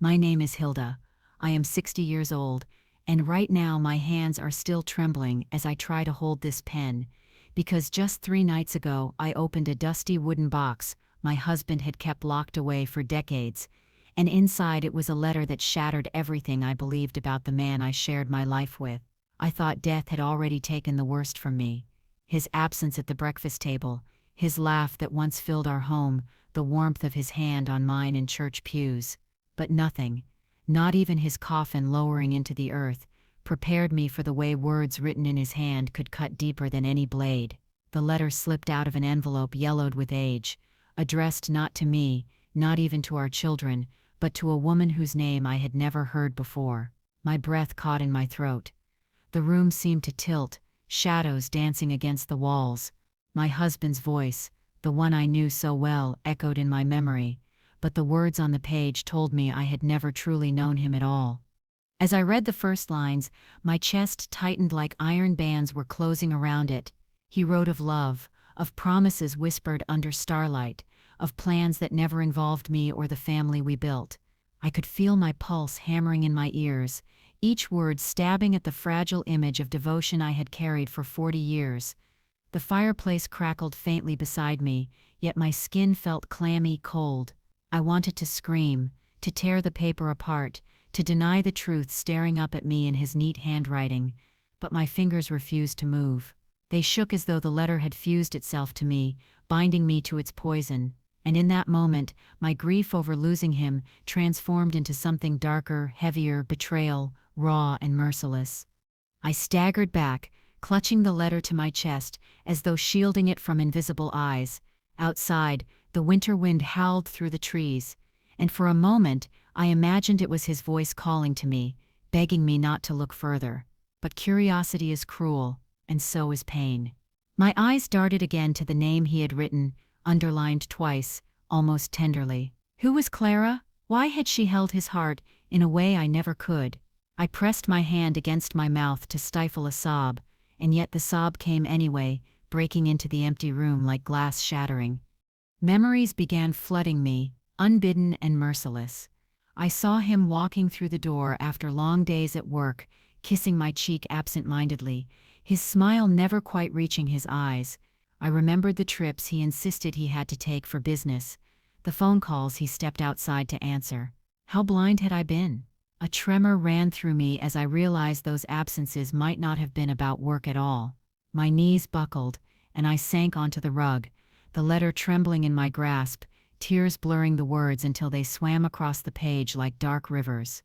My name is Hilda. I am 60 years old, and right now my hands are still trembling as I try to hold this pen, because just 3 nights ago I opened a dusty wooden box my husband had kept locked away for decades, and inside it was a letter that shattered everything I believed about the man I shared my life with. I thought death had already taken the worst from me. His absence at the breakfast table, his laugh that once filled our home, the warmth of his hand on mine in church pews. But nothing, not even his coffin lowering into the earth, prepared me for the way words written in his hand could cut deeper than any blade. The letter slipped out of an envelope yellowed with age, addressed not to me, not even to our children, but to a woman whose name I had never heard before. My breath caught in my throat. The room seemed to tilt, shadows dancing against the walls. My husband's voice, the one I knew so well, echoed in my memory, but the words on the page told me I had never truly known him at all. As I read the first lines, my chest tightened like iron bands were closing around it. He wrote of love, of promises whispered under starlight, of plans that never involved me or the family we built. I could feel my pulse hammering in my ears, each word stabbing at the fragile image of devotion I had carried for 40 years. The fireplace crackled faintly beside me, yet my skin felt clammy cold. I wanted to scream, to tear the paper apart, to deny the truth staring up at me in his neat handwriting, but my fingers refused to move. They shook as though the letter had fused itself to me, binding me to its poison, and in that moment, my grief over losing him transformed into something darker, heavier, betrayal, raw and merciless. I staggered back, clutching the letter to my chest, as though shielding it from invisible eyes. Outside, the winter wind howled through the trees, and for a moment, I imagined it was his voice calling to me, begging me not to look further. But curiosity is cruel, and so is pain. My eyes darted again to the name he had written, underlined twice, almost tenderly. Who was Clara? Why had she held his heart in a way I never could? I pressed my hand against my mouth to stifle a sob, and yet the sob came anyway, breaking into the empty room like glass shattering. Memories began flooding me, unbidden and merciless. I saw him walking through the door after long days at work, kissing my cheek absent-mindedly, his smile never quite reaching his eyes. I remembered the trips he insisted he had to take for business, the phone calls he stepped outside to answer. How blind had I been? A tremor ran through me as I realized those absences might not have been about work at all. My knees buckled, and I sank onto the rug, the letter trembling in my grasp, tears blurring the words until they swam across the page like dark rivers.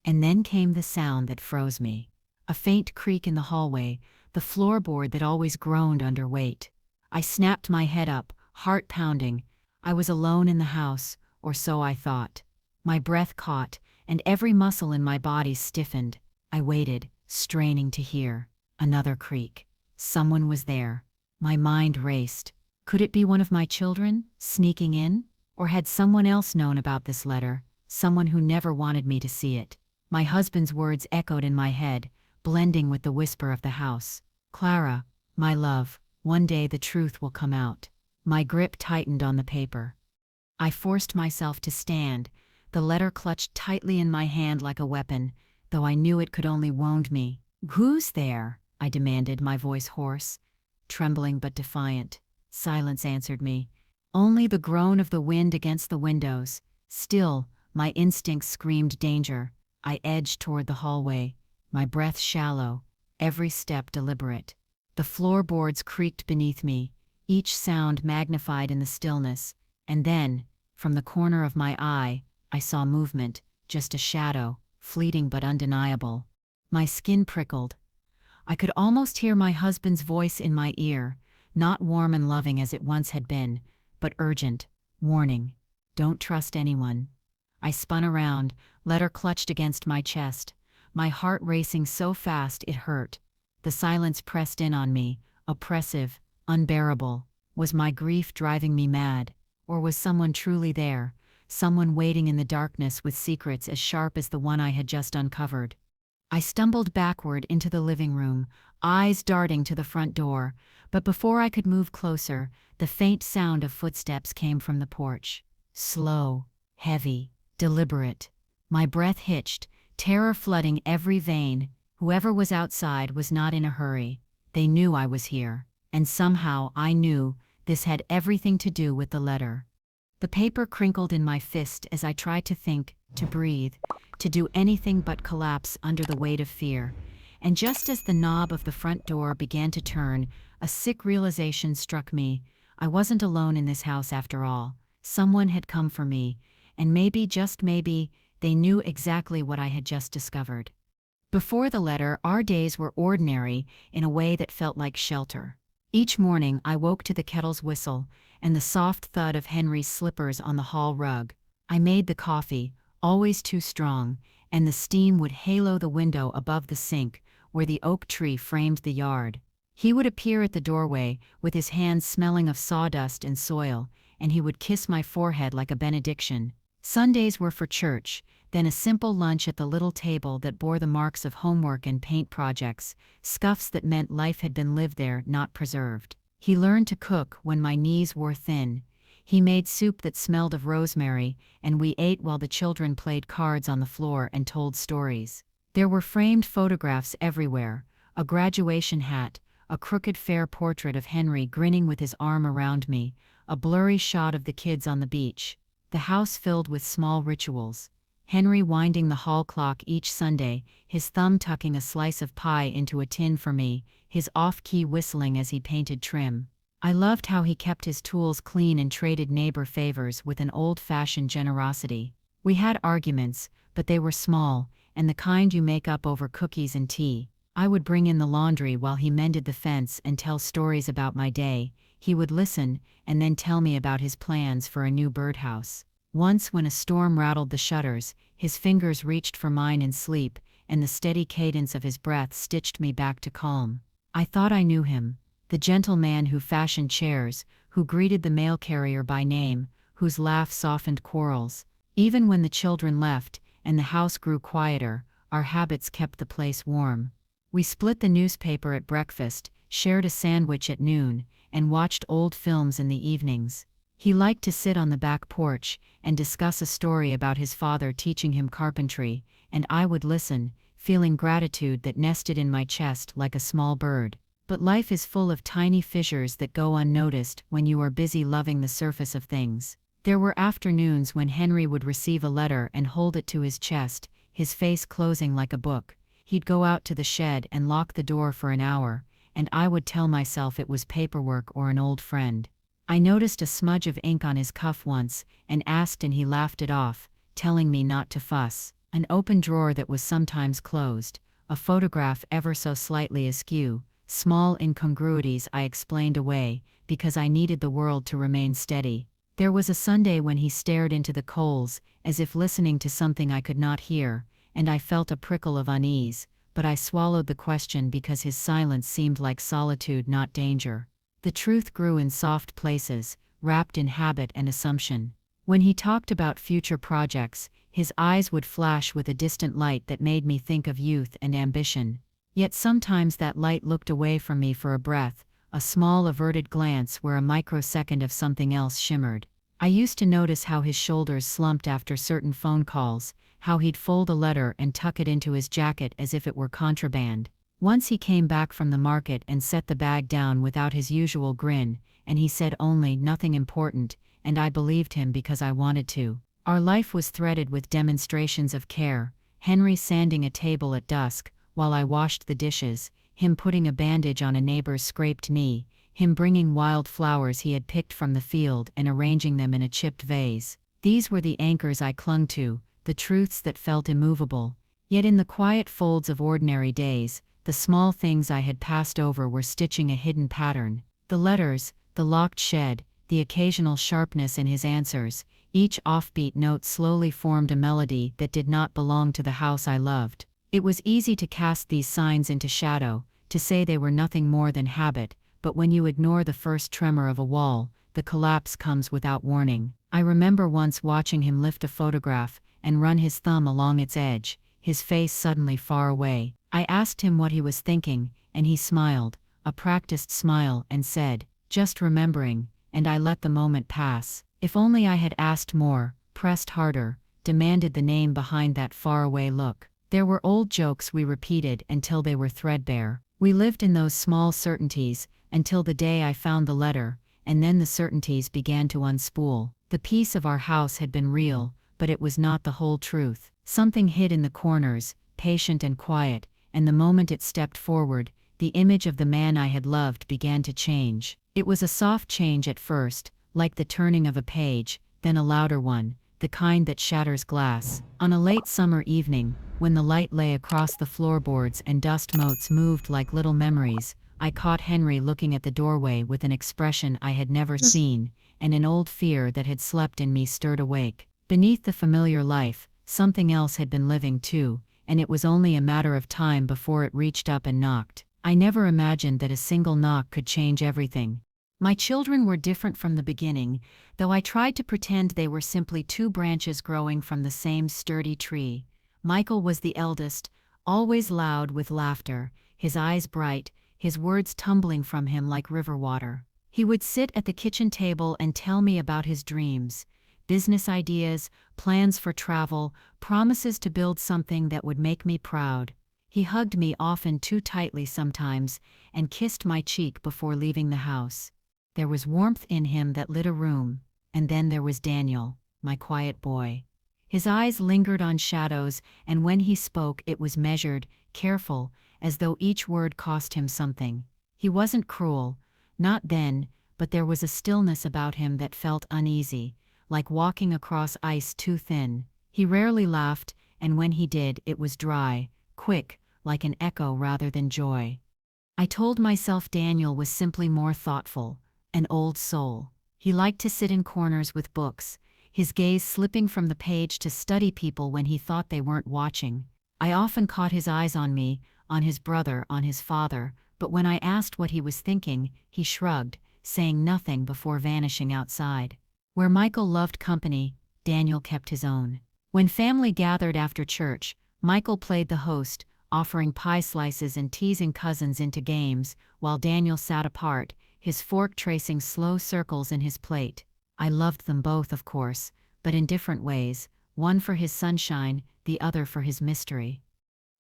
And then came the sound that froze me. A faint creak in the hallway, the floorboard that always groaned under weight. I snapped my head up, heart pounding. I was alone in the house, or so I thought. My breath caught, and every muscle in my body stiffened. I waited, straining to hear. Another creak. Someone was there. My mind raced. Could it be one of my children, sneaking in? Or had someone else known about this letter, someone who never wanted me to see it? My husband's words echoed in my head, blending with the whisper of the house. Clara, my love, one day the truth will come out. My grip tightened on the paper. I forced myself to stand, the letter clutched tightly in my hand like a weapon, though I knew it could only wound me. Who's there? I demanded, my voice hoarse, trembling but defiant. Silence answered me. Only the groan of the wind against the windows. Still, my instincts screamed danger. I edged toward the hallway, my breath shallow, every step deliberate. The floorboards creaked beneath me, each sound magnified in the stillness, and then, from the corner of my eye, I saw movement, just a shadow, fleeting but undeniable. My skin prickled. I could almost hear my husband's voice in my ear, not warm and loving as it once had been, but urgent, warning. Don't trust anyone. I spun around, letter clutched against my chest, my heart racing so fast it hurt. The silence pressed in on me, oppressive, unbearable. Was my grief driving me mad? Or was someone truly there, someone waiting in the darkness with secrets as sharp as the one I had just uncovered? I stumbled backward into the living room, eyes darting to the front door, but before I could move closer, the faint sound of footsteps came from the porch. Slow, heavy, deliberate. My breath hitched, terror flooding every vein. Whoever was outside was not in a hurry. They knew I was here. And somehow I knew this had everything to do with the letter. The paper crinkled in my fist as I tried to think, to breathe, to do anything but collapse under the weight of fear. And just as the knob of the front door began to turn, a sick realization struck me. I wasn't alone in this house after all. Someone had come for me, and maybe, just maybe, they knew exactly what I had just discovered. Before the letter, our days were ordinary in a way that felt like shelter. Each morning I woke to the kettle's whistle and the soft thud of Henry's slippers on the hall rug. I made the coffee, always too strong, and the steam would halo the window above the sink where the oak tree framed the yard. He would appear at the doorway with his hands smelling of sawdust and soil, and he would kiss my forehead like a benediction. Sundays were for church, then a simple lunch at the little table that bore the marks of homework and paint projects, scuffs that meant life had been lived there, not preserved. He learned to cook when my knees wore thin. He made soup that smelled of rosemary, and we ate while the children played cards on the floor and told stories. There were framed photographs everywhere, a graduation hat, a crooked fair portrait of Henry grinning with his arm around me, a blurry shot of the kids on the beach. The house filled with small rituals. Henry winding the hall clock each Sunday, his thumb tucking a slice of pie into a tin for me, his off-key whistling as he painted trim. I loved how he kept his tools clean and traded neighbor favors with an old-fashioned generosity. We had arguments, but they were small, and the kind you make up over cookies and tea. I would bring in the laundry while he mended the fence and tell stories about my day. He would listen, and then tell me about his plans for a new birdhouse. Once when a storm rattled the shutters, his fingers reached for mine in sleep, and the steady cadence of his breath stitched me back to calm. I thought I knew him, the gentle man who fashioned chairs, who greeted the mail carrier by name, whose laugh softened quarrels. Even when the children left, and the house grew quieter, our habits kept the place warm. We split the newspaper at breakfast, shared a sandwich at noon, and watched old films in the evenings. He liked to sit on the back porch and discuss a story about his father teaching him carpentry, and I would listen, feeling gratitude that nested in my chest like a small bird. But life is full of tiny fissures that go unnoticed when you are busy loving the surface of things. There were afternoons when Henry would receive a letter and hold it to his chest, his face closing like a book. He'd go out to the shed and lock the door for an hour, and I would tell myself it was paperwork or an old friend. I noticed a smudge of ink on his cuff once, and asked, and he laughed it off, telling me not to fuss. An open drawer that was sometimes closed, a photograph ever so slightly askew, small incongruities I explained away, because I needed the world to remain steady. There was a Sunday when he stared into the coals, as if listening to something I could not hear, and I felt a prickle of unease, but I swallowed the question because his silence seemed like solitude, not danger. The truth grew in soft places, wrapped in habit and assumption. When he talked about future projects, his eyes would flash with a distant light that made me think of youth and ambition. Yet sometimes that light looked away from me for a breath, a small averted glance where a microsecond of something else shimmered. I used to notice how his shoulders slumped after certain phone calls, how he'd fold a letter and tuck it into his jacket as if it were contraband. Once he came back from the market and set the bag down without his usual grin, and he said only nothing important, and I believed him because I wanted to. Our life was threaded with demonstrations of care, Henry sanding a table at dusk, while I washed the dishes, him putting a bandage on a neighbor's scraped knee, him bringing wild flowers he had picked from the field and arranging them in a chipped vase. These were the anchors I clung to, the truths that felt immovable. Yet in the quiet folds of ordinary days, the small things I had passed over were stitching a hidden pattern. The letters, the locked shed, the occasional sharpness in his answers, each offbeat note slowly formed a melody that did not belong to the house I loved. It was easy to cast these signs into shadow, to say they were nothing more than habit, but when you ignore the first tremor of a wall, the collapse comes without warning. I remember once watching him lift a photograph and run his thumb along its edge, his face suddenly far away. I asked him what he was thinking, and he smiled, a practiced smile, and said, "Just remembering," and I let the moment pass. If only I had asked more, pressed harder, demanded the name behind that faraway look. There were old jokes we repeated until they were threadbare. We lived in those small certainties until the day I found the letter, and then the certainties began to unspool. The peace of our house had been real, but it was not the whole truth. Something hid in the corners, patient and quiet, and the moment it stepped forward, the image of the man I had loved began to change. It was a soft change at first, like the turning of a page, then a louder one, the kind that shatters glass. On a late summer evening, when the light lay across the floorboards and dust motes moved like little memories, I caught Henry looking at the doorway with an expression I had never seen, and an old fear that had slept in me stirred awake. Beneath the familiar life, something else had been living too, and it was only a matter of time before it reached up and knocked. I never imagined that a single knock could change everything. My children were different from the beginning, though I tried to pretend they were simply two branches growing from the same sturdy tree. Michael was the eldest, always loud with laughter, his eyes bright, his words tumbling from him like river water. He would sit at the kitchen table and tell me about his dreams, business ideas, plans for travel, promises to build something that would make me proud. He hugged me often too tightly sometimes and kissed my cheek before leaving the house. There was warmth in him that lit a room, and then there was Daniel, my quiet boy. His eyes lingered on shadows, and when he spoke it was measured, careful, as though each word cost him something. He wasn't cruel, not then, but there was a stillness about him that felt uneasy, like walking across ice too thin. He rarely laughed, and when he did, it was dry, quick, like an echo rather than joy. I told myself Daniel was simply more thoughtful, an old soul. He liked to sit in corners with books, his gaze slipping from the page to study people when he thought they weren't watching. I often caught his eyes on me, on his brother, on his father, but when I asked what he was thinking, he shrugged, saying nothing before vanishing outside. Where Michael loved company, Daniel kept his own. When family gathered after church, Michael played the host, offering pie slices and teasing cousins into games, while Daniel sat apart, his fork tracing slow circles in his plate. I loved them both, of course, but in different ways, one for his sunshine, the other for his mystery.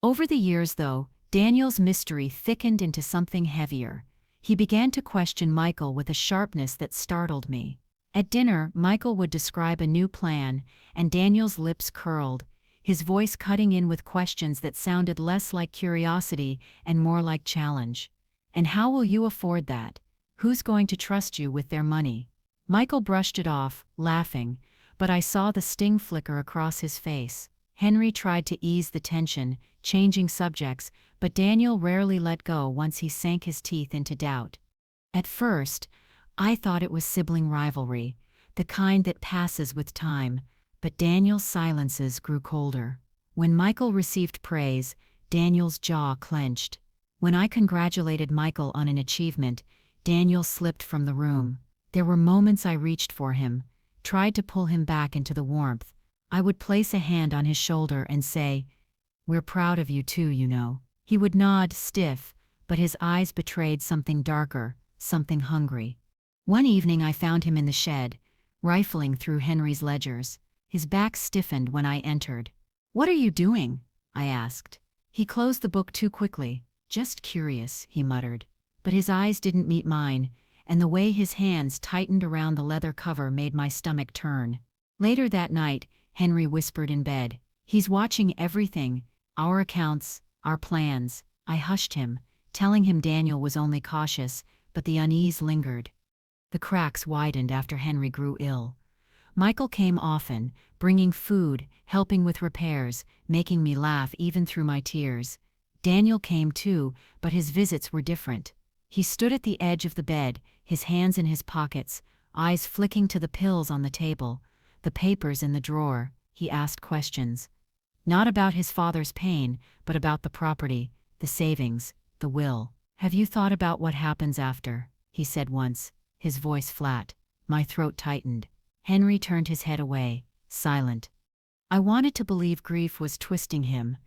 Over the years, though, Daniel's mystery thickened into something heavier. He began to question Michael with a sharpness that startled me. At dinner, Michael would describe a new plan, and Daniel's lips curled, his voice cutting in with questions that sounded less like curiosity and more like challenge. "And how will you afford that? Who's going to trust you with their money?" Michael brushed it off, laughing, but I saw the sting flicker across his face. Henry tried to ease the tension, changing subjects, but Daniel rarely let go once he sank his teeth into doubt. At first, I thought it was sibling rivalry, the kind that passes with time, but Daniel's silences grew colder. When Michael received praise, Daniel's jaw clenched. When I congratulated Michael on an achievement, Daniel slipped from the room. There were moments I reached for him, tried to pull him back into the warmth. I would place a hand on his shoulder and say, "We're proud of you too, you know." He would nod, stiff, but his eyes betrayed something darker, something hungry. One evening I found him in the shed, rifling through Henry's ledgers. His back stiffened when I entered. "What are you doing?" I asked. He closed the book too quickly. "Just curious," he muttered. But his eyes didn't meet mine, and the way his hands tightened around the leather cover made my stomach turn. Later that night, Henry whispered in bed, "He's watching everything, our accounts, our plans." I hushed him, telling him Daniel was only cautious, but the unease lingered. The cracks widened after Henry grew ill. Michael came often, bringing food, helping with repairs, making me laugh even through my tears. Daniel came too, but his visits were different. He stood at the edge of the bed, his hands in his pockets, eyes flicking to the pills on the table, the papers in the drawer. He asked questions. Not about his father's pain, but about the property, the savings, the will. "Have you thought about what happens after?" he said once, his voice flat. My throat tightened. Henry turned his head away, silent. I wanted to believe grief was twisting him.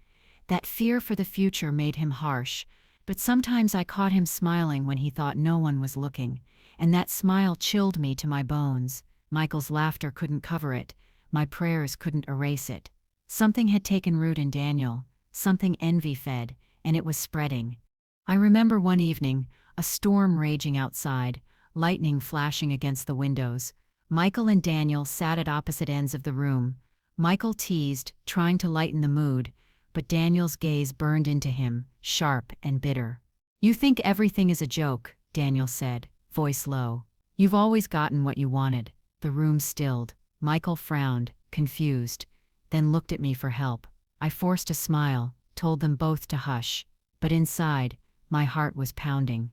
That fear for the future made him harsh, but sometimes I caught him smiling when he thought no one was looking, and that smile chilled me to my bones. Michael's laughter couldn't cover it. My prayers couldn't erase it. Something had taken root in Daniel, something envy fed, and it was spreading. I remember one evening, a storm raging outside, lightning flashing against the windows. Michael and Daniel sat at opposite ends of the room. Michael teased, trying to lighten the mood, but Daniel's gaze burned into him, sharp and bitter. "You think everything is a joke," Daniel said, voice low. "You've always gotten what you wanted." The room stilled. Michael frowned, confused, then looked at me for help. I forced a smile, told them both to hush, but inside, my heart was pounding.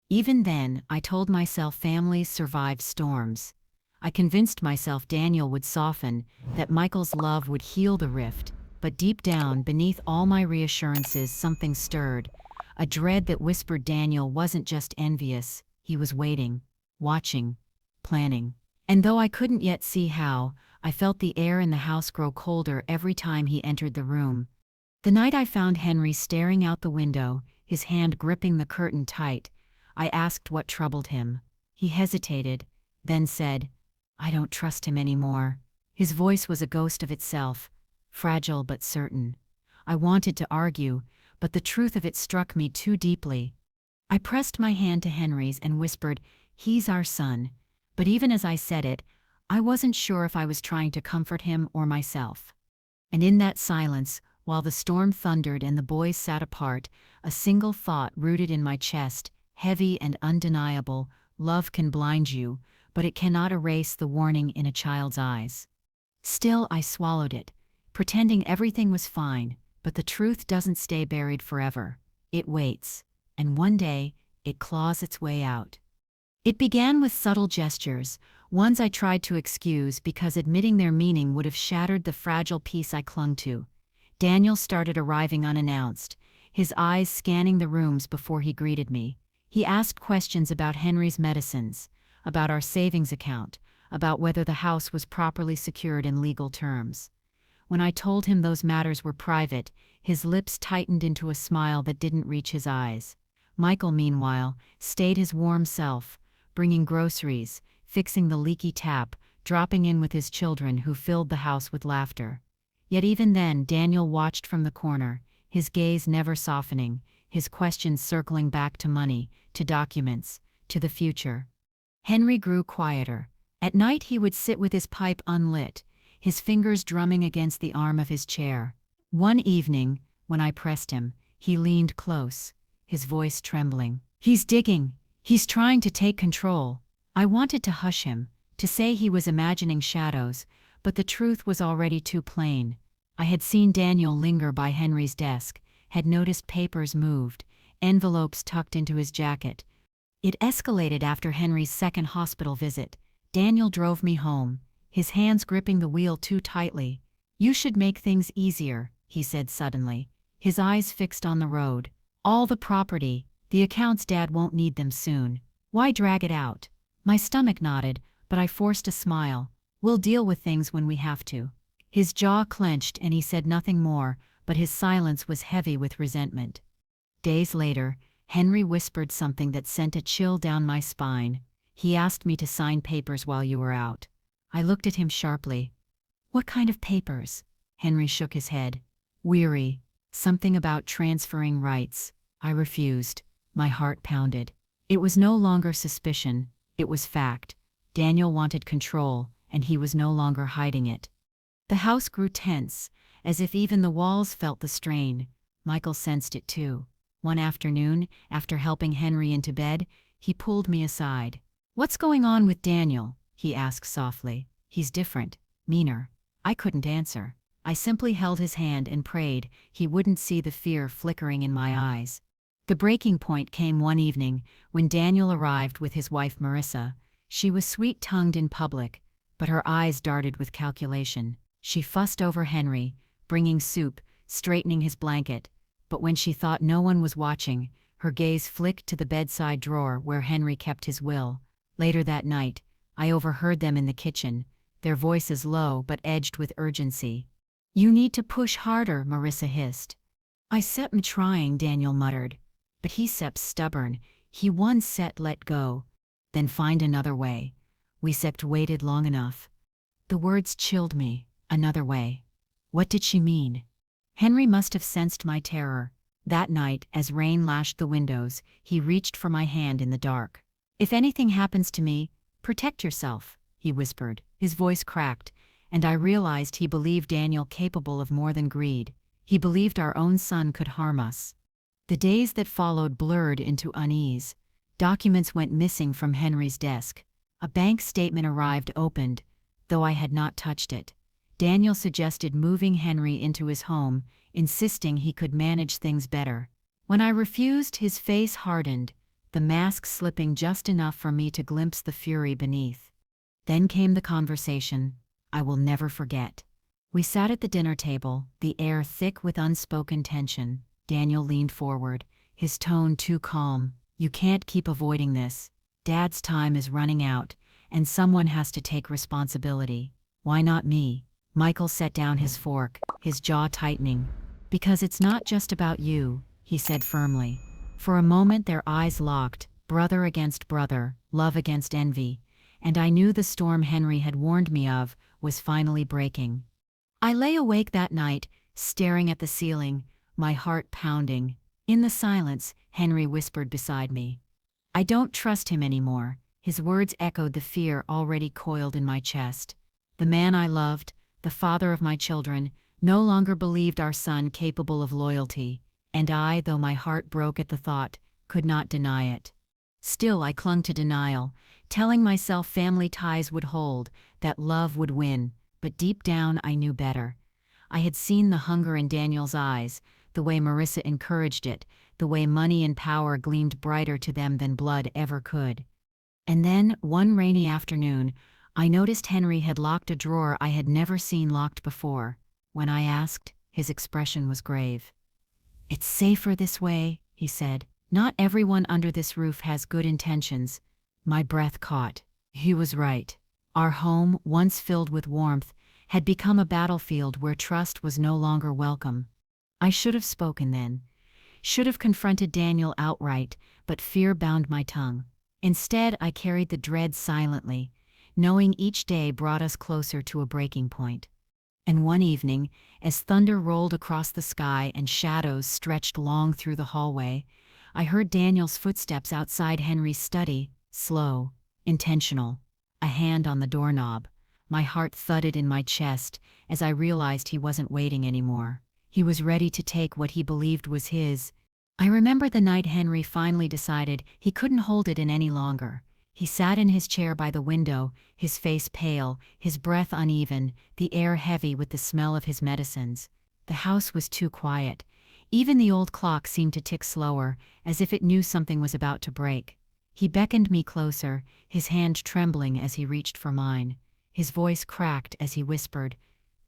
Even then, I told myself families survive storms. I convinced myself Daniel would soften, that Michael's love would heal the rift, but deep down, beneath all my reassurances, something stirred, a dread that whispered Daniel wasn't just envious, he was waiting, watching, planning. And though I couldn't yet see how, I felt the air in the house grow colder every time he entered the room. The night I found Henry staring out the window, his hand gripping the curtain tight, I asked what troubled him. He hesitated, then said, "I don't trust him anymore." His voice was a ghost of itself, fragile but certain. I wanted to argue, but the truth of it struck me too deeply. I pressed my hand to Henry's and whispered, "He's our son." But even as I said it, I wasn't sure if I was trying to comfort him or myself. And in that silence, while the storm thundered and the boys sat apart, a single thought rooted in my chest, heavy and undeniable: love can blind you, but it cannot erase the warning in a child's eyes. Still, I swallowed it, pretending everything was fine, but the truth doesn't stay buried forever. It waits, and one day, it claws its way out. It began with subtle gestures, ones I tried to excuse because admitting their meaning would have shattered the fragile peace I clung to. Daniel started arriving unannounced, his eyes scanning the rooms before he greeted me. He asked questions about Henry's medicines, about our savings account, about whether the house was properly secured in legal terms. When I told him those matters were private, his lips tightened into a smile that didn't reach his eyes. Michael, meanwhile, stayed his warm self, bringing groceries, fixing the leaky tap, dropping in with his children who filled the house with laughter. Yet even then, Daniel watched from the corner, his gaze never softening, his questions circling back to money, to documents, to the future. Henry grew quieter. At night he would sit with his pipe unlit, his fingers drumming against the arm of his chair. One evening, when I pressed him, he leaned close, his voice trembling. "He's digging. He's trying to take control." I wanted to hush him, to say he was imagining shadows, but the truth was already too plain. I had seen Daniel linger by Henry's desk, had noticed papers moved, envelopes tucked into his jacket. It escalated after Henry's second hospital visit. Daniel drove me home, his hands gripping the wheel too tightly. "You should make things easier," he said suddenly, his eyes fixed on the road. "All the property, the accounts, Dad won't need them soon. Why drag it out?" My stomach nodded, but I forced a smile. "We'll deal with things when we have to." His jaw clenched and he said nothing more, but his silence was heavy with resentment. Days later, Henry whispered something that sent a chill down my spine. "He asked me to sign papers while you were out." I looked at him sharply. "What kind of papers?" Henry shook his head. "Weary. Something about transferring rights." I refused. My heart pounded. It was no longer suspicion, it was fact. Daniel wanted control, and he was no longer hiding it. The house grew tense, as if even the walls felt the strain. Michael sensed it too. One afternoon, after helping Henry into bed, he pulled me aside. "What's going on with Daniel?" he asked softly. "He's different, meaner." I couldn't answer. I simply held his hand and prayed he wouldn't see the fear flickering in my eyes. The breaking point came one evening when Daniel arrived with his wife Marissa. She was sweet-tongued in public, but her eyes darted with calculation. She fussed over Henry, bringing soup, straightening his blanket, but when she thought no one was watching, her gaze flicked to the bedside drawer where Henry kept his will. Later that night, I overheard them in the kitchen, their voices low but edged with urgency. "You need to push harder," Marissa hissed. "I sept trying," Daniel muttered. "But he sept's stubborn. He one set let go. Then find another way. We sept waited long enough." The words chilled me. Another way. What did she mean? Henry must have sensed my terror. That night, as rain lashed the windows, he reached for my hand in the dark. "If anything happens to me, protect yourself," he whispered. His voice cracked, and I realized he believed Daniel capable of more than greed. He believed our own son could harm us. The days that followed blurred into unease. Documents went missing from Henry's desk. A bank statement arrived opened, though I had not touched it. Daniel suggested moving Henry into his home, insisting he could manage things better. When I refused, his face hardened, the mask slipping just enough for me to glimpse the fury beneath. Then came the conversation I will never forget. We sat at the dinner table, the air thick with unspoken tension. Daniel leaned forward, his tone too calm. "You can't keep avoiding this. Dad's time is running out, and someone has to take responsibility. Why not me?" Michael set down his fork, his jaw tightening. "Because it's not just about you," he said firmly. For a moment their eyes locked, brother against brother, love against envy, and I knew the storm Henry had warned me of was finally breaking. I lay awake that night, staring at the ceiling, my heart pounding. In the silence, Henry whispered beside me. "I don't trust him anymore." His words echoed the fear already coiled in my chest. The man I loved, the father of my children, no longer believed our son capable of loyalty, and I, though my heart broke at the thought, could not deny it. Still I clung to denial, telling myself family ties would hold, that love would win, but deep down I knew better. I had seen the hunger in Daniel's eyes, the way Marissa encouraged it, the way money and power gleamed brighter to them than blood ever could. And then, one rainy afternoon, I noticed Henry had locked a drawer I had never seen locked before. When I asked, his expression was grave. "It's safer this way," he said. "Not everyone under this roof has good intentions." My breath caught. He was right. Our home, once filled with warmth, had become a battlefield where trust was no longer welcome. I should have spoken then. Should have confronted Daniel outright, but fear bound my tongue. Instead, I carried the dread silently, knowing each day brought us closer to a breaking point. And one evening, as thunder rolled across the sky and shadows stretched long through the hallway, I heard Daniel's footsteps outside Henry's study, slow, intentional, a hand on the doorknob. My heart thudded in my chest as I realized he wasn't waiting anymore. He was ready to take what he believed was his. I remember the night Henry finally decided he couldn't hold it in any longer. He sat in his chair by the window, his face pale, his breath uneven, the air heavy with the smell of his medicines. The house was too quiet. Even the old clock seemed to tick slower, as if it knew something was about to break. He beckoned me closer, his hand trembling as he reached for mine. His voice cracked as he whispered,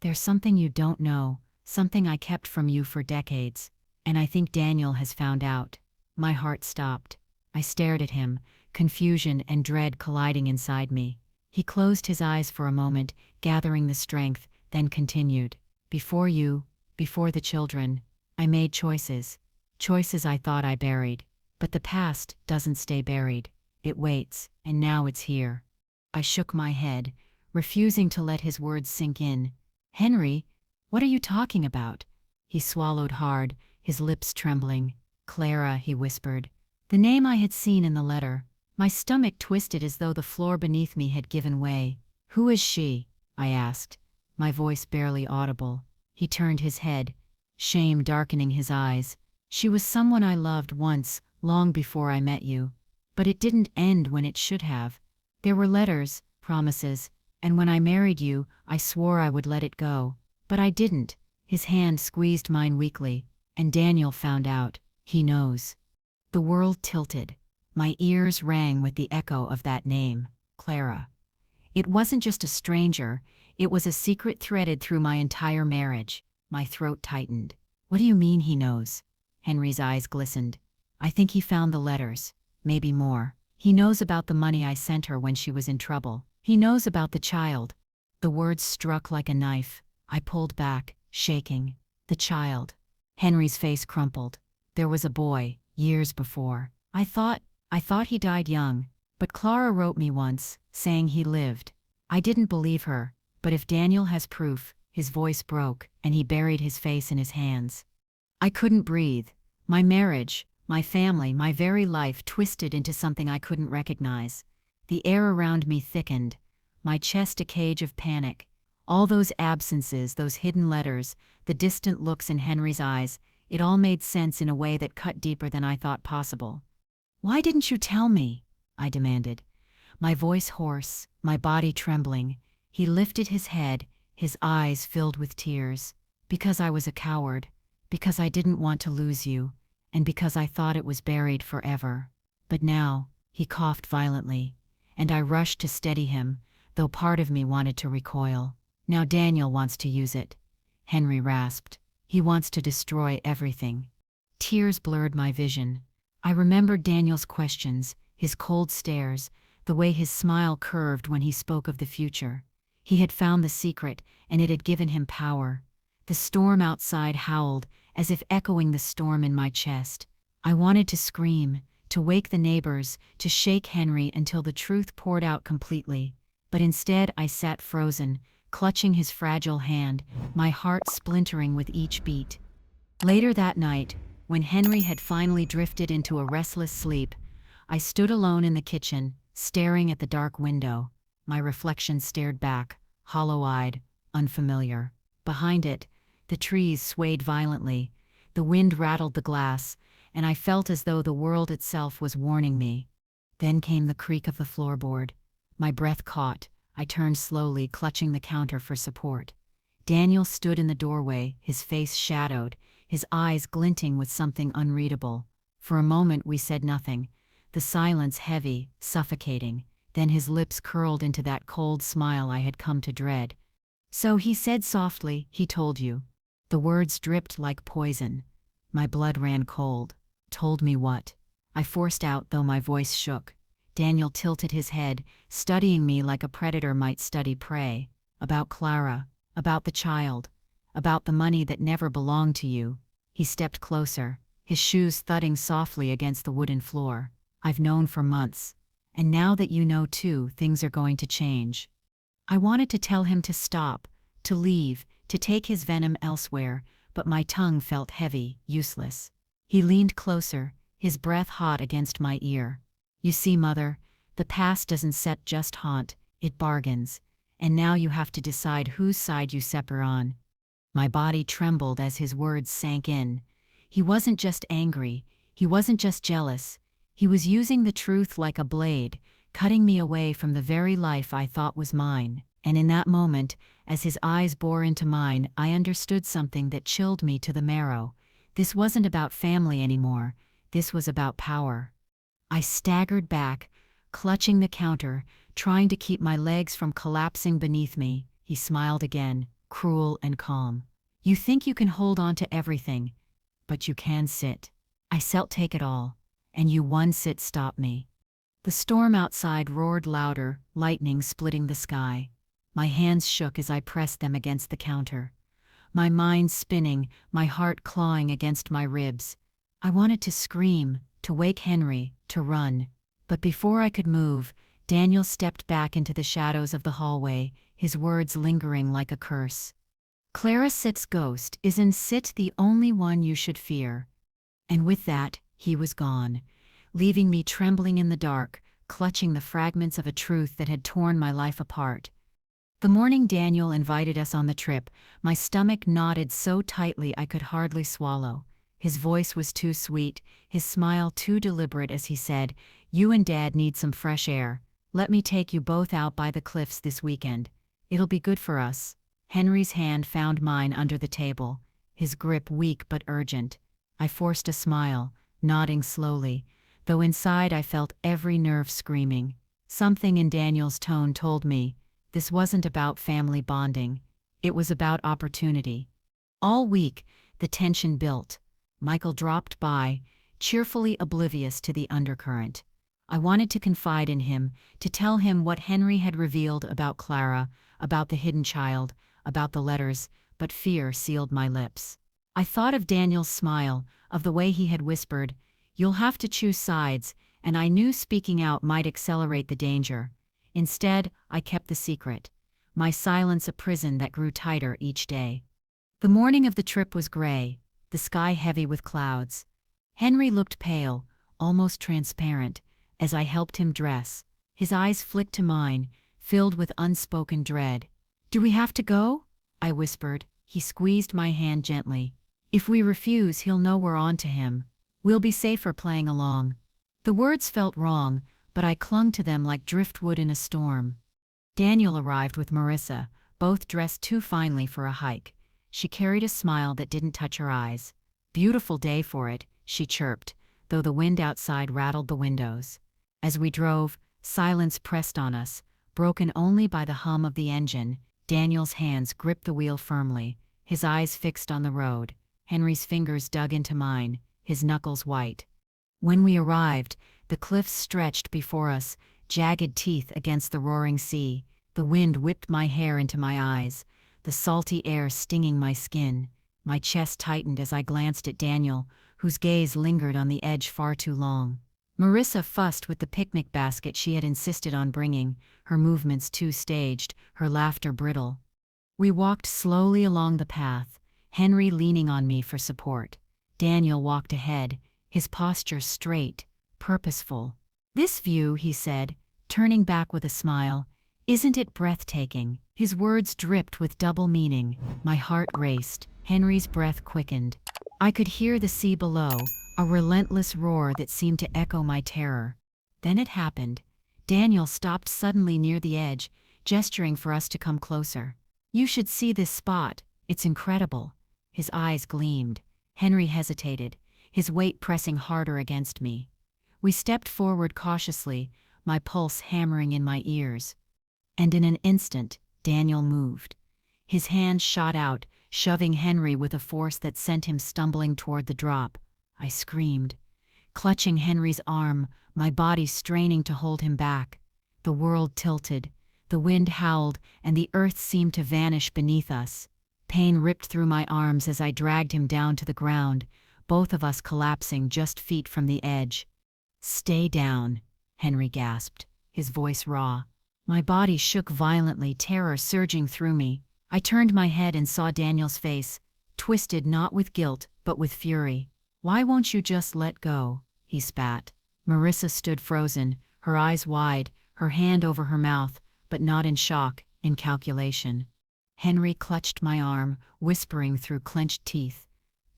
"There's something you don't know, something I kept from you for decades, and I think Daniel has found out." My heart stopped. I stared at him, confusion and dread colliding inside me. He closed his eyes for a moment, gathering the strength, then continued. "Before you, before the children, I made choices. Choices I thought I buried. But the past doesn't stay buried. It waits, and now it's here." I shook my head, refusing to let his words sink in. "Henry, what are you talking about?" He swallowed hard, his lips trembling. "Clara," he whispered. The name I had seen in the letter. My stomach twisted as though the floor beneath me had given way. "Who is she?" I asked, my voice barely audible. He turned his head, shame darkening his eyes. "She was someone I loved once, long before I met you. But it didn't end when it should have. There were letters, promises, and when I married you, I swore I would let it go. But I didn't." His hand squeezed mine weakly. "And Daniel found out. He knows." The world tilted. My ears rang with the echo of that name, Clara. It wasn't just a stranger, it was a secret threaded through my entire marriage. My throat tightened. "What do you mean he knows?" Henry's eyes glistened. "I think he found the letters. Maybe more. He knows about the money I sent her when she was in trouble. He knows about the child." The words struck like a knife. I pulled back, shaking. "The child." Henry's face crumpled. "There was a boy, years before. I thought he died young, but Clara wrote me once, saying he lived. I didn't believe her, but if Daniel has proof, His voice broke, and he buried his face in his hands. I couldn't breathe. My marriage, my family, my very life twisted into something I couldn't recognize. The air around me thickened, my chest a cage of panic. All those absences, those hidden letters, the distant looks in Henry's eyes, it all made sense in a way that cut deeper than I thought possible. "Why didn't you tell me?" I demanded. My voice hoarse, my body trembling. He lifted his head, his eyes filled with tears. "Because I was a coward. Because I didn't want to lose you. And because I thought it was buried forever. But now," he coughed violently, and I rushed to steady him, though part of me wanted to recoil. "Now Daniel wants to use it," Henry rasped. "He wants to destroy everything." Tears blurred my vision. I remembered Daniel's questions, his cold stares, the way his smile curved when he spoke of the future. He had found the secret, and it had given him power. The storm outside howled, as if echoing the storm in my chest. I wanted to scream, to wake the neighbors, to shake Henry until the truth poured out completely. But instead I sat frozen, clutching his fragile hand, my heart splintering with each beat. Later that night, when Henry had finally drifted into a restless sleep, I stood alone in the kitchen, staring at the dark window. My reflection stared back, hollow-eyed, unfamiliar. Behind it, the trees swayed violently, the wind rattled the glass, and I felt as though the world itself was warning me. Then came the creak of the floorboard. My breath caught. I turned slowly, clutching the counter for support. Daniel stood in the doorway, his face shadowed, his eyes glinting with something unreadable. For a moment we said nothing, the silence heavy, suffocating. Then his lips curled into that cold smile I had come to dread. "So he said softly, he told you." The words dripped like poison. My blood ran cold. "Told me what?" I forced out, though my voice shook. Daniel tilted his head, studying me like a predator might study prey. "About Clara, about the child, about the money that never belonged to you." He stepped closer, his shoes thudding softly against the wooden floor. "I've known for months. And now that you know too, things are going to change." I wanted to tell him to stop, to leave, to take his venom elsewhere, but my tongue felt heavy, useless. He leaned closer, his breath hot against my ear. "You see, Mother, the past doesn't just haunt, it bargains. And now you have to decide whose side you separate on." My body trembled as his words sank in. He wasn't just angry, he wasn't just jealous. He was using the truth like a blade, cutting me away from the very life I thought was mine. And in that moment, as his eyes bore into mine, I understood something that chilled me to the marrow. This wasn't about family anymore. This was about power. I staggered back, clutching the counter, trying to keep my legs from collapsing beneath me. He smiled again, cruel and calm. "You think you can hold on to everything, but you can sit. I take it all, and you one sit stop me." The storm outside roared louder, lightning splitting the sky. My hands shook as I pressed them against the counter. My mind spinning, my heart clawing against my ribs. I wanted to scream, to wake Henry, to run. But before I could move, Daniel stepped back into the shadows of the hallway, his words lingering like a curse. "Clara Sit's ghost isn't Sit the only one you should fear." And with that, he was gone, leaving me trembling in the dark, clutching the fragments of a truth that had torn my life apart. The morning Daniel invited us on the trip, my stomach knotted so tightly I could hardly swallow. His voice was too sweet, his smile too deliberate as he said, "You and Dad need some fresh air. Let me take you both out by the cliffs this weekend. It'll be good for us." Henry's hand found mine under the table, his grip weak but urgent. I forced a smile, nodding slowly, though inside I felt every nerve screaming. Something in Daniel's tone told me this wasn't about family bonding. It was about opportunity. All week, the tension built. Michael dropped by, cheerfully oblivious to the undercurrent. I wanted to confide in him, to tell him what Henry had revealed about Clara, about the hidden child, about the letters, but fear sealed my lips. I thought of Daniel's smile, of the way he had whispered, "You'll have to choose sides," and I knew speaking out might accelerate the danger. Instead, I kept the secret. my silence a prison that grew tighter each day. The morning of the trip was gray, the sky heavy with clouds. Henry looked pale, almost transparent, as I helped him dress. His eyes flicked to mine, filled with unspoken dread. "Do we have to go?" I whispered. He squeezed my hand gently. "If we refuse, he'll know we're on to him. We'll be safer playing along." The words felt wrong, but I clung to them like driftwood in a storm. Daniel arrived with Marissa, both dressed too finely for a hike. She carried a smile that didn't touch her eyes. "Beautiful day for it," she chirped, though the wind outside rattled the windows. As we drove, silence pressed on us, broken only by the hum of the engine. Daniel's hands gripped the wheel firmly, his eyes fixed on the road. Henry's fingers dug into mine, his knuckles white. When we arrived, the cliffs stretched before us, jagged teeth against the roaring sea. The wind whipped my hair into my eyes, the salty air stinging my skin. My chest tightened as I glanced at Daniel, whose gaze lingered on the edge far too long. Marissa fussed with the picnic basket she had insisted on bringing, her movements too staged, her laughter brittle. We walked slowly along the path, Henry leaning on me for support. Daniel walked ahead, his posture straight, purposeful. "This view," he said, turning back with a smile, "isn't it breathtaking?" His words dripped with double meaning. My heart raced. Henry's breath quickened. I could hear the sea below, a relentless roar that seemed to echo my terror. Then it happened. Daniel stopped suddenly near the edge, gesturing for us to come closer. "You should see this spot. It's incredible." His eyes gleamed. Henry hesitated, his weight pressing harder against me. We stepped forward cautiously, my pulse hammering in my ears. And in an instant, Daniel moved. His hand shot out, shoving Henry with a force that sent him stumbling toward the drop. I screamed, clutching Henry's arm, my body straining to hold him back. The world tilted, the wind howled, and the earth seemed to vanish beneath us. Pain ripped through my arms as I dragged him down to the ground, both of us collapsing just feet from the edge. "Stay down," Henry gasped, his voice raw. My body shook violently, terror surging through me. I turned my head and saw Daniel's face, twisted not with guilt, but with fury. "Why won't you just let go?" he spat. Marissa stood frozen, her eyes wide, her hand over her mouth, but not in shock, in calculation. Henry clutched my arm, whispering through clenched teeth,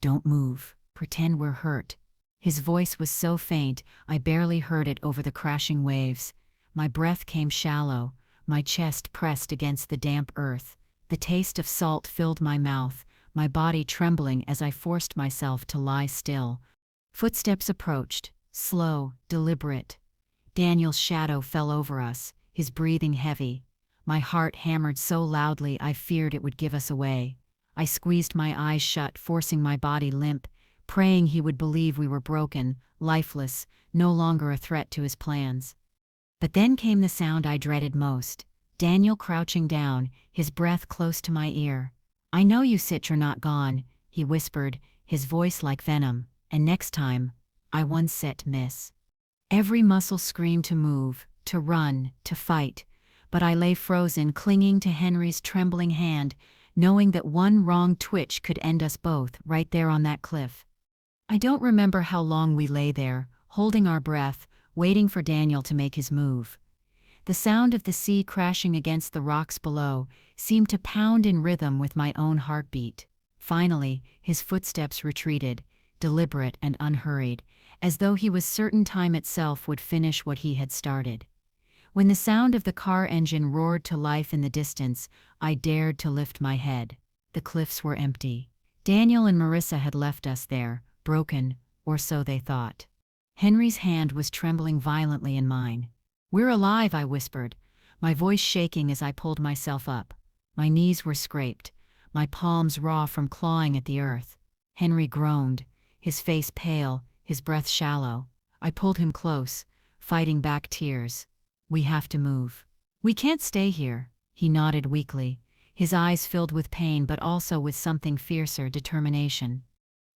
"Don't move. Pretend we're hurt." His voice was so faint, I barely heard it over the crashing waves. My breath came shallow, my chest pressed against the damp earth. The taste of salt filled my mouth, my body trembling as I forced myself to lie still. Footsteps approached, slow, deliberate. Daniel's shadow fell over us, his breathing heavy. My heart hammered so loudly I feared it would give us away. I squeezed my eyes shut, forcing my body limp, praying he would believe we were broken, lifeless, no longer a threat to his plans. But then came the sound I dreaded most. Daniel crouching down, his breath close to my ear. "I know you sit, you're not gone," he whispered, his voice like venom. And next time, I one set miss. Every muscle screamed to move, to run, to fight. But I lay frozen, clinging to Henry's trembling hand, knowing that one wrong twitch could end us both, right there on that cliff. I don't remember how long we lay there, holding our breath, waiting for Daniel to make his move. The sound of the sea crashing against the rocks below seemed to pound in rhythm with my own heartbeat. Finally, his footsteps retreated, deliberate and unhurried, as though he was certain time itself would finish what he had started. When the sound of the car engine roared to life in the distance, I dared to lift my head. The cliffs were empty. Daniel and Marissa had left us there, broken, or so they thought. Henry's hand was trembling violently in mine. "We're alive," I whispered, my voice shaking as I pulled myself up. My knees were scraped, my palms raw from clawing at the earth. Henry groaned, his face pale, his breath shallow. I pulled him close, fighting back tears. "We have to move. We can't stay here." He nodded weakly, his eyes filled with pain but also with something fiercer, determination.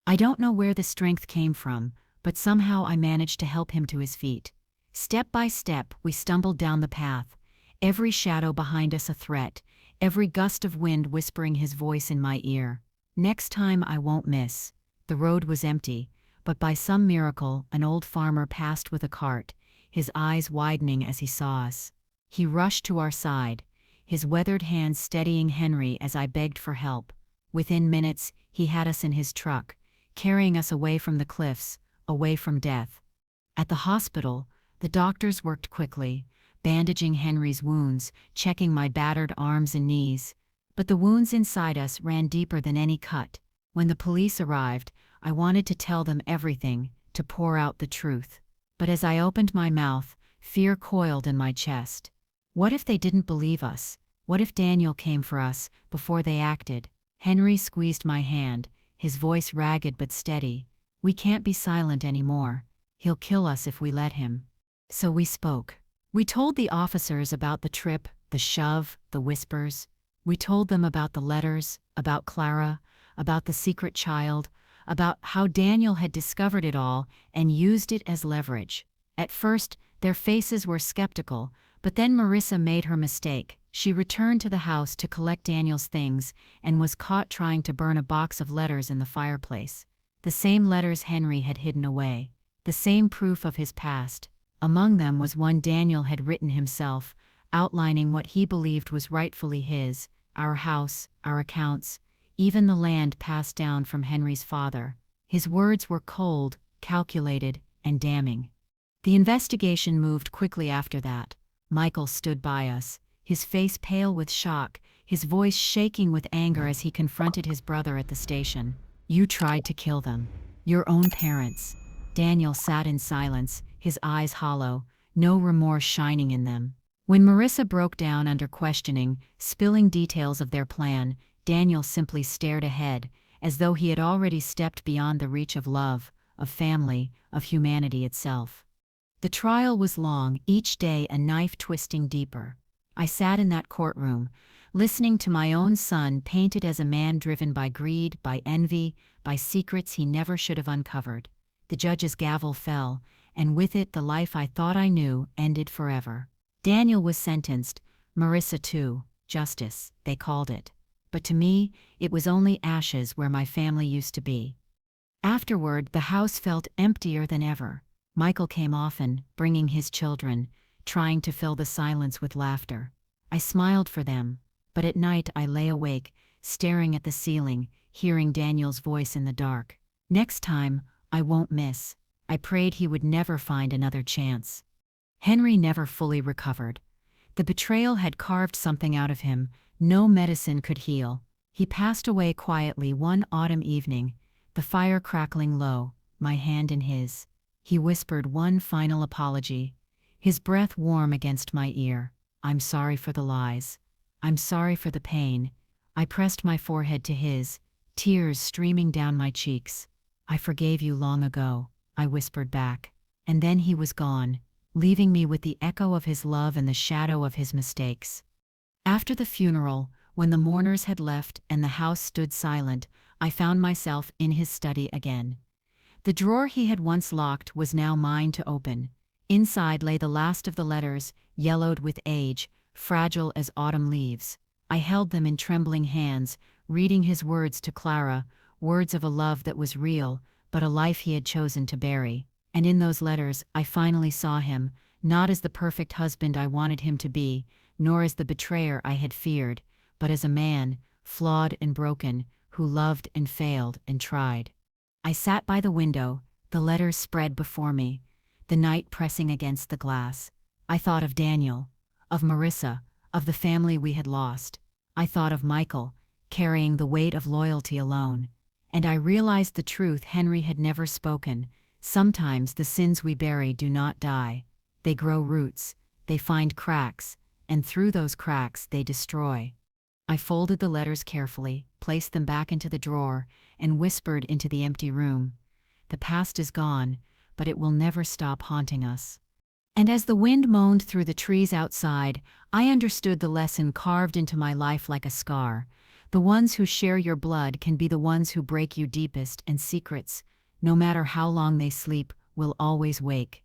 I don't know where the strength came from, but somehow I managed to help him to his feet. Step by step, we stumbled down the path, every shadow behind us a threat, every gust of wind whispering his voice in my ear. Next time I won't miss. The road was empty, but by some miracle an old farmer passed with a cart, his eyes widening as he saw us. He rushed to our side, his weathered hands steadying Henry as I begged for help. Within minutes, he had us in his truck, carrying us away from the cliffs, away from death. At the hospital, the doctors worked quickly, bandaging Henry's wounds, checking my battered arms and knees. But the wounds inside us ran deeper than any cut. When the police arrived, I wanted to tell them everything, to pour out the truth. But as I opened my mouth, fear coiled in my chest. What if they didn't believe us? What if Daniel came for us before they acted? Henry squeezed my hand, his voice ragged but steady. We can't be silent anymore. He'll kill us if we let him. So we spoke. We told the officers about the trip, the shove, the whispers. We told them about the letters, about Clara, about the secret child, about how Daniel had discovered it all and used it as leverage. At first, their faces were skeptical, but then Marissa made her mistake. She returned to the house to collect Daniel's things and was caught trying to burn a box of letters in the fireplace. The same letters Henry had hidden away. The same proof of his past. Among them was one Daniel had written himself, outlining what he believed was rightfully his, our house, our accounts, even the land passed down from Henry's father. His words were cold, calculated, and damning. The investigation moved quickly after that. Michael stood by us, his face pale with shock, his voice shaking with anger as he confronted his brother at the station. You tried to kill them. Your own parents. Daniel sat in silence, his eyes hollow, no remorse shining in them. When Marissa broke down under questioning, spilling details of their plan, Daniel simply stared ahead, as though he had already stepped beyond the reach of love, of family, of humanity itself. The trial was long, each day a knife twisting deeper. I sat in that courtroom, listening to my own son painted as a man driven by greed, by envy, by secrets he never should have uncovered. The judge's gavel fell, and with it the life I thought I knew ended forever. Daniel was sentenced, Marissa too. Justice, they called it. But to me, it was only ashes where my family used to be. Afterward, the house felt emptier than ever. Michael came often, bringing his children, trying to fill the silence with laughter. I smiled for them, but at night I lay awake, staring at the ceiling, hearing Daniel's voice in the dark. Next time, I won't miss. I prayed he would never find another chance. Henry never fully recovered. The betrayal had carved something out of him no medicine could heal. He passed away quietly one autumn evening, the fire crackling low, my hand in his. He whispered one final apology, his breath warm against my ear. I'm sorry for the lies. I'm sorry for the pain. I pressed my forehead to his, tears streaming down my cheeks. I forgave you long ago, I whispered back. And then he was gone, leaving me with the echo of his love and the shadow of his mistakes. After the funeral, when the mourners had left and the house stood silent, I found myself in his study again. The drawer he had once locked was now mine to open. Inside lay the last of the letters, yellowed with age, fragile as autumn leaves. I held them in trembling hands, reading his words to Clara, words of a love that was real, but a life he had chosen to bury. And in those letters, I finally saw him, not as the perfect husband I wanted him to be, nor as the betrayer I had feared, but as a man, flawed and broken, who loved and failed and tried. I sat by the window, the letters spread before me, the night pressing against the glass. I thought of Daniel, of Marissa, of the family we had lost. I thought of Michael, carrying the weight of loyalty alone. And I realized the truth Henry had never spoken. Sometimes the sins we bury do not die. They grow roots, they find cracks, and through those cracks they destroy. I folded the letters carefully, placed them back into the drawer, and whispered into the empty room. The past is gone, but it will never stop haunting us. And as the wind moaned through the trees outside, I understood the lesson carved into my life like a scar. The ones who share your blood can be the ones who break you deepest, and secrets, no matter how long they sleep, will always wake.